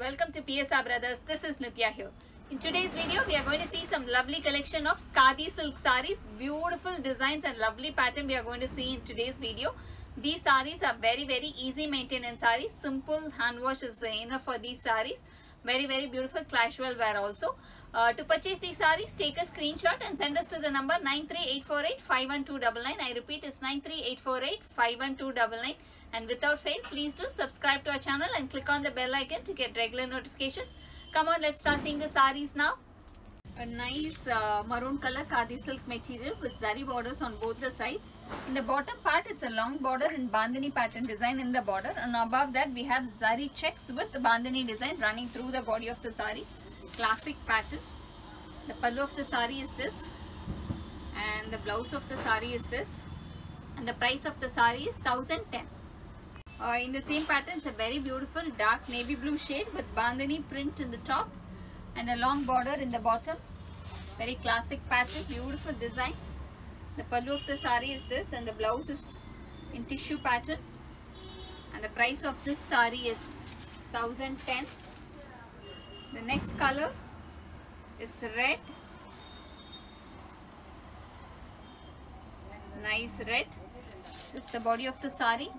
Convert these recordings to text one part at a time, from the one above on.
welcome to PSR Brothers. This is Nitya here. In today's video, we are going to see some lovely collection of Khadi silk sarees, beautiful designs and lovely pattern we are going to see in today's video. These sarees are very easy maintenance sarees. Simple hand wash is enough for these sarees. Very beautiful casual wear also. To purchase these sarees, take a screenshot and send us to the number 93848-51299. I repeat, it's 93848-51299. And without fail, please do subscribe to our channel and click on the bell icon to get regular notifications. Come on, let's start seeing the sarees now. A nice maroon color khadi silk material with zari borders on both the sides. In the bottom part, it's a long border in bandhani pattern design in the border, and above that we have zari checks with the bandhani design running through the body of the saree. Classic pattern. The pallu of the saree is this, and the blouse of the saree is this, and the price of the saree is 1010. In the same pattern, it's a very beautiful dark navy blue shade with bandhani print in the top and a long border in the bottom. Very classic pattern, beautiful design. The pallu of the saree is this, and the blouse is in tissue pattern, and the price of this saree is 1010. The next color is red, nice red. This is the body of the saree,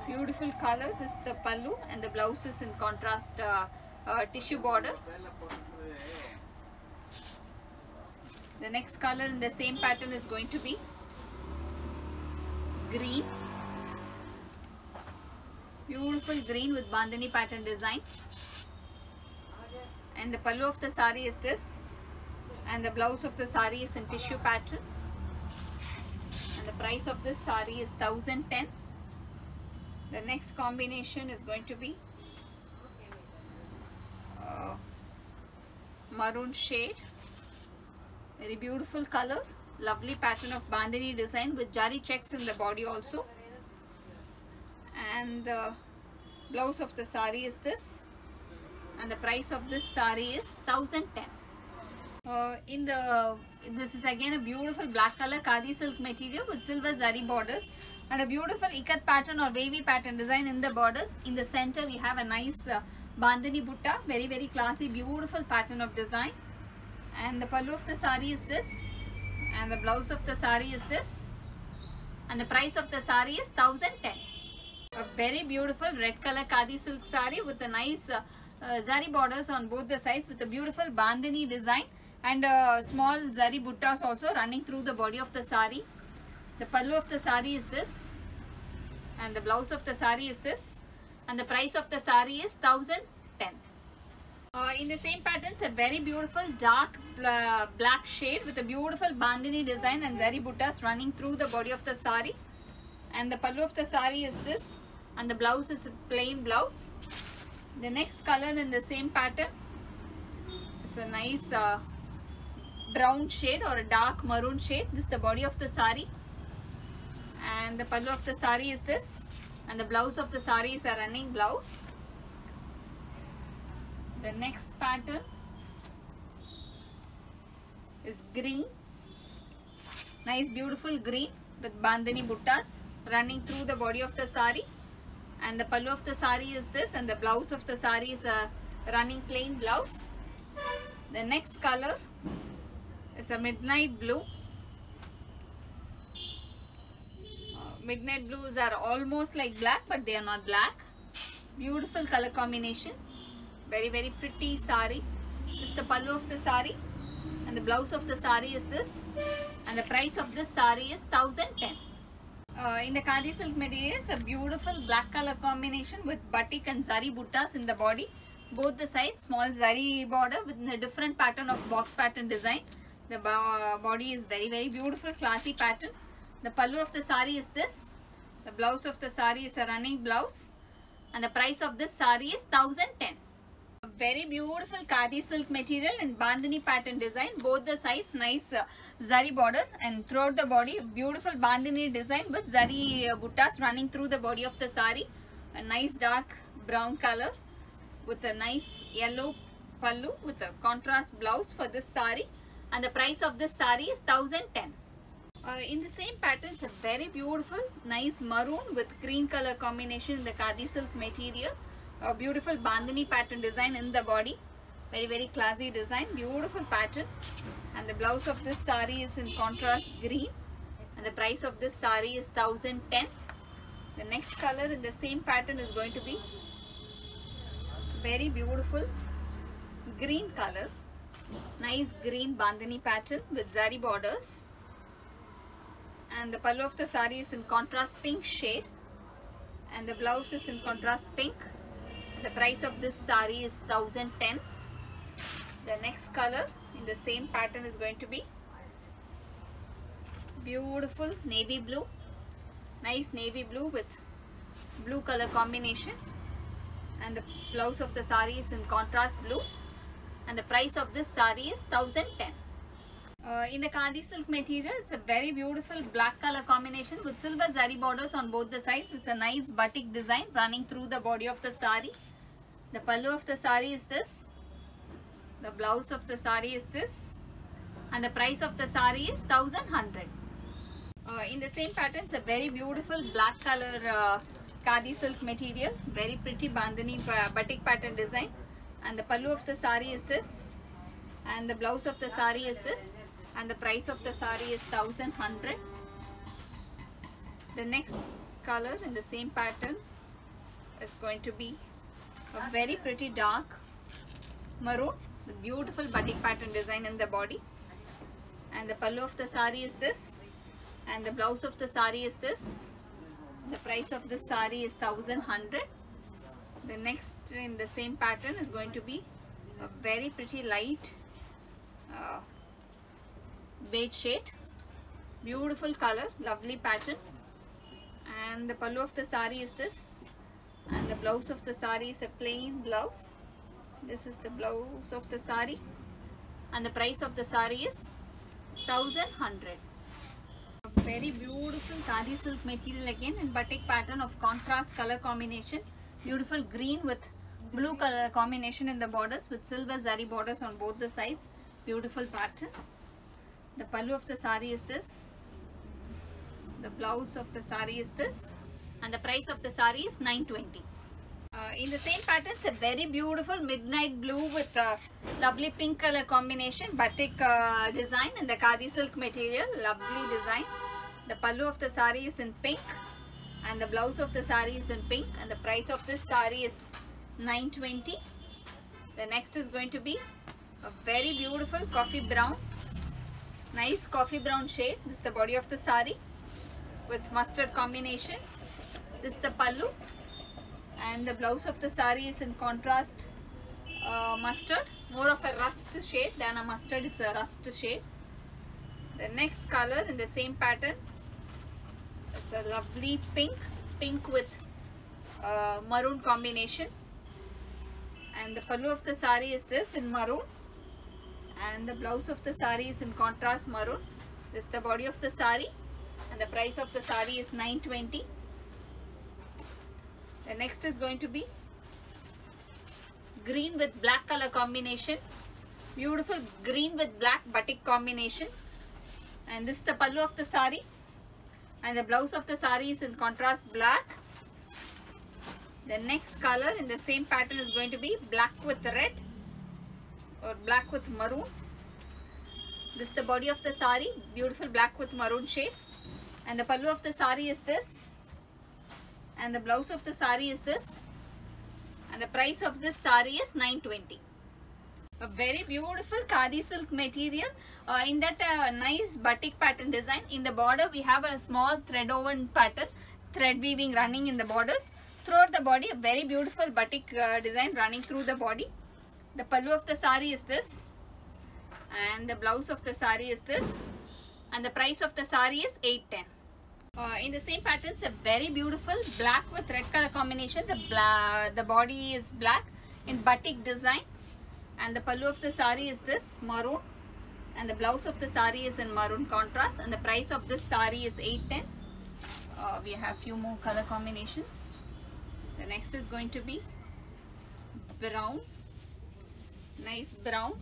beautiful color. This is the pallu, and the blouse is in contrast tissue border. The next color in the same pattern is going to be green, beautiful green with bandhani pattern design, and the pallu of the saree is this, and the blouse of the saree is in tissue pattern, and the price of this saree is 1010. The next combination is going to be maroon shade, very beautiful color, lovely pattern of bandhani design with jari checks in the body also, and the blouse of the saree is this, and the price of this saree is 1010. This is again a beautiful black color khadi silk material with silver zari borders and a beautiful ikat pattern or wavy pattern design in the borders. In the center we have a nice bandhani butta, very classy, beautiful pattern of design, and the pallu of the saree is this, and the blouse of the saree is this, and the price of the saree is 1010. A very beautiful red color khadi silk saree with a nice zari borders on both the sides with a beautiful bandhani design and small zari buttas also running through the body of the saree. The pallu of the saree is this, and the blouse of the saree is this, and the price of the saree is 1010. In the same pattern, it's a very beautiful dark black shade with a beautiful bandhani design and zari buttas running through the body of the saree, and the pallu of the saree is this, and the blouse is a plain blouse. The next color in the same pattern is a nice brown shade or a dark maroon shade. This is the body of the saree, and the pallu of the saree is this, and the blouse of the saree is a running blouse. The next pattern is green, nice beautiful green with bandhani buttas running through the body of the saree, and the pallu of the saree is this, and the blouse of the saree is a running plain blouse. The next color is a midnight blue. Midnight blues are almost like black, but they are not black. Beautiful color combination, very pretty saree. This is the pallu of the saree, and the blouse of the saree is this, and the price of this saree is 1010. In the khadi silk material, it's a beautiful black color combination with batik and zari buttas in the body. Both the sides, small zari border with a different pattern of box pattern design. The body is very beautiful, classy pattern. The pallu of the saree is this, the blouse of the saree is a running blouse, and the price of this saree is 1010. A very beautiful khadi silk material in bandhani pattern design. Both the sides nice zari border, and throughout the body beautiful bandhani design with zari buttas running through the body of the saree. A nice dark brown color with a nice yellow pallu with a contrast blouse for this saree, and the price of this saree is 1010. In the same pattern, it's a very beautiful, nice maroon with green color combination in the khadi silk material. A beautiful bandhani pattern design in the body. Very classy design, beautiful pattern. And the blouse of this saree is in contrast green. And the price of this saree is 1010. The next color in the same pattern is going to be very beautiful green color. Nice green bandhani pattern with zari borders. And the pallu of the saree is in contrast pink shade. And the blouse is in contrast pink. The price of this saree is 1010. The next color in the same pattern is going to be beautiful navy blue. Nice navy blue with blue color combination. And the blouse of the saree is in contrast blue. And the price of this saree is 1010. In the khadi silk material, it's a very beautiful black color combination with silver zari borders on both the sides. It's a nice batik design running through the body of the saree. The pallu of the saree is this. The blouse of the saree is this. And the price of the saree is 1100. In the same pattern, it's a very beautiful black color khadi silk material. Very pretty bandhani batik pattern design. And the pallu of the saree is this. And the blouse of the saree is this. And the price of the saree is 1100. The next color in the same pattern is going to be a very pretty dark maroon with beautiful batik pattern design in the body. And the pallu of the saree is this. And the blouse of the saree is this. The price of this saree is 1100. The next in the same pattern is going to be a very pretty light beige shade. Beautiful color, lovely pattern. And the pallu of the saree is this. And the blouse of the saree is a plain blouse. This is the blouse of the saree. And the price of the saree is 1100. A very beautiful khadi silk material again in batik pattern of contrast color combination. Beautiful green with blue color combination in the borders with silver zari borders on both the sides. Beautiful pattern. The pallu of the saree is this. The blouse of the saree is this. And the price of the saree is 920. In the same pattern, it's a very beautiful midnight blue with a lovely pink color combination. Batik design in the khadi silk material. Lovely design. The pallu of the saree is in pink. And the blouse of the saree is in pink. And the price of this saree is 920. The next is going to be a very beautiful coffee brown. Nice coffee brown shade. This is the body of the saree with mustard combination. This is the pallu. And the blouse of the saree is in contrast mustard. More of a rust shade than a mustard. It's a rust shade. The next color in the same pattern is a lovely pink. Pink with maroon combination. And the pallu of the saree is this in maroon. And the blouse of the saree is in contrast maroon. This is the body of the saree. And the price of the saree is 920. The next is going to be green with black color combination. Beautiful green with black batik combination. And this is the pallu of the saree. And the blouse of the saree is in contrast black. The next color in the same pattern is going to be black with red or black with maroon. This is the body of the saree. Beautiful black with maroon shade. And the pallu of the saree is this. And the blouse of the saree is this. And the price of this saree is 920. A very beautiful khadi silk material. In that nice batik pattern design. In the border we have a small thread woven pattern. Thread weaving running in the borders. Throughout the body a very beautiful batik design running through the body. The pallu of the saree is this. And the blouse of the saree is this. And the price of the saree is 810. In the same pattern, it's a very beautiful black with red color combination. The body is black in batik design. And the pallu of the saree is this maroon. And the blouse of the saree is in maroon contrast. And the price of this saree is 810. We have few more color combinations. The next is going to be brown. Nice brown.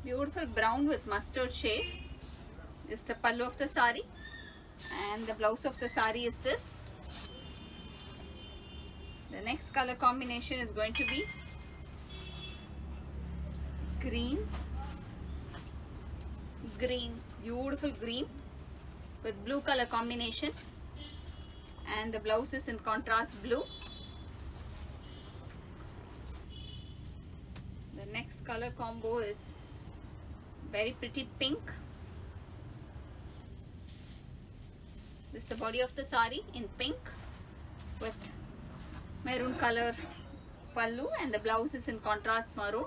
Beautiful brown with mustard shade. This is the pallu of the sari, and the blouse of the sari is this. The next color combination is going to be green, beautiful green with blue color combination, and the blouse is in contrast blue. The next color combo is very pretty pink. This is the body of the sari in pink with maroon color pallu, and the blouse is in contrast maroon.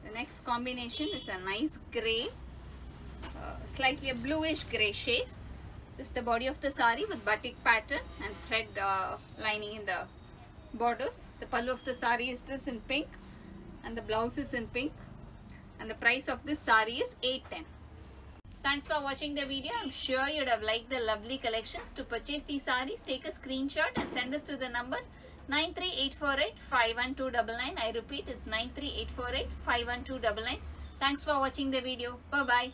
The next combination is a nice grey, slightly a bluish grey shade. This is the body of the sari with batik pattern and thread lining in the borders. The pallu of the sari is this in pink, and the blouse is in pink, and the price of this sari is 810. Thanks for watching the video. I'm sure you'd have liked the lovely collections. To purchase these sarees, take a screenshot and send us to the number 93848-51299. I repeat, it's 93848-51299. Thanks for watching the video. Bye-bye.